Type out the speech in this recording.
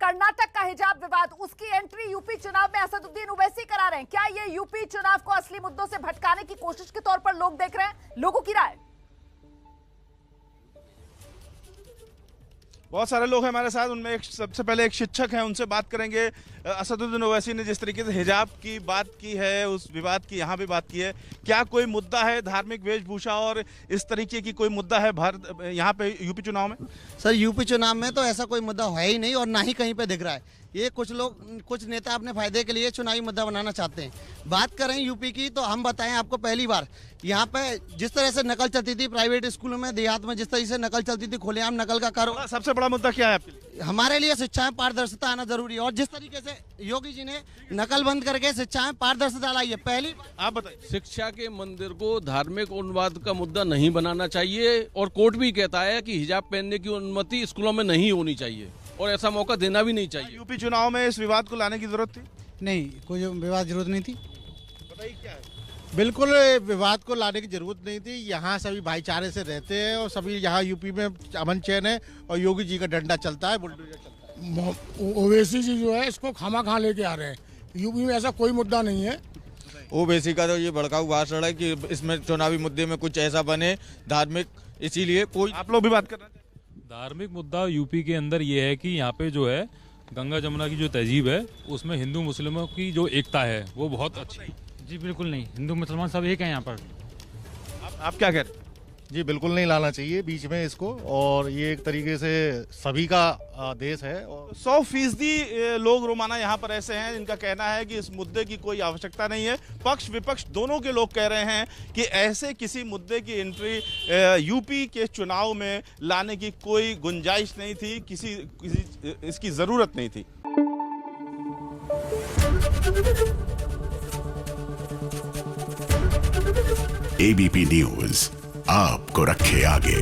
कर्नाटक का हिजाब विवाद, उसकी एंट्री यूपी चुनाव में असदुद्दीन ओवैसी करा रहे हैं। क्या ये यूपी चुनाव को असली मुद्दों से भटकाने की कोशिश के तौर पर लोग देख रहे हैं? लोगों की राय। बहुत सारे लोग हैं हमारे साथ, उनमें एक सबसे पहले एक शिक्षक हैं, उनसे बात करेंगे। असदुद्दीन ओवैसी ने जिस तरीके से हिजाब की बात की है, उस विवाद की यहाँ भी बात की है, क्या कोई मुद्दा है धार्मिक वेशभूषा और इस तरीके की कोई मुद्दा है भारत यहाँ पे यूपी चुनाव में? सर यूपी चुनाव में तो ऐसा कोई मुद्दा है ही नहीं और ना ही कहीं पे दिख रहा है। ये कुछ लोग, कुछ नेता अपने फायदे के लिए चुनावी मुद्दा बनाना चाहते हैं। बात करें यूपी की तो हम बताएं आपको, पहली बार यहाँ पे जिस तरह से नकल चलती थी प्राइवेट स्कूलों में, देहात में जिस तरह से नकल चलती थी, खुलेआम नकल का कारोबार। सबसे बड़ा मुद्दा क्या है आपके लिए? हमारे लिए शिक्षा में पारदर्शिता आना जरूरी है और जिस तरीके से योगी जी ने नकल बंद करके शिक्षा में पारदर्शिता लाई है, पहली आप बताइए। शिक्षा के मंदिर को धार्मिक उन्माद का मुद्दा नहीं बनाना चाहिए और कोर्ट भी कहता है कि हिजाब पहनने की अनुमति स्कूलों में नहीं होनी चाहिए और ऐसा मौका देना भी नहीं चाहिए। यूपी चुनाव में इस विवाद को लाने की जरूरत थी? नहीं, कोई विवाद जरूरत नहीं थी। बताइए क्या है? बिल्कुल विवाद को लाने की जरूरत नहीं थी। यहाँ सभी भाईचारे से रहते हैं और सभी यहाँ यूपी में अमन चैन है और योगी जी का डंडा चलता है, बुलडोजर चलता है। ओवैसी जी जो है इसको खामा लेके आ रहे हैं। यूपी में ऐसा कोई मुद्दा नहीं है। ओवैसी का तो ये भड़काऊ भाषण है कि इसमें चुनावी मुद्दे में कुछ ऐसा बने धार्मिक, इसीलिए कोई। आप लोग भी बात कर रहे हैं। धार्मिक मुद्दा यूपी के अंदर ये है कि यहाँ पे जो है गंगा जमुना की जो तहजीब है उसमें हिंदू मुस्लिमों की जो एकता है वो बहुत अच्छी है। जी बिल्कुल नहीं, हिंदू मुसलमान सब एक हैं यहाँ पर। आप क्या कह रहे हैं? जी बिल्कुल नहीं लाना चाहिए बीच में इसको, और ये एक तरीके से सभी का देश है। और 100% लोग रोमाना यहाँ पर ऐसे हैं जिनका कहना है कि इस मुद्दे की कोई आवश्यकता नहीं है। पक्ष विपक्ष दोनों के लोग कह रहे हैं कि ऐसे किसी मुद्दे की एंट्री यूपी के चुनाव में लाने की कोई गुंजाइश नहीं थी, किसी इसकी जरूरत नहीं थी। एबीपी न्यूज आपको रखे आगे।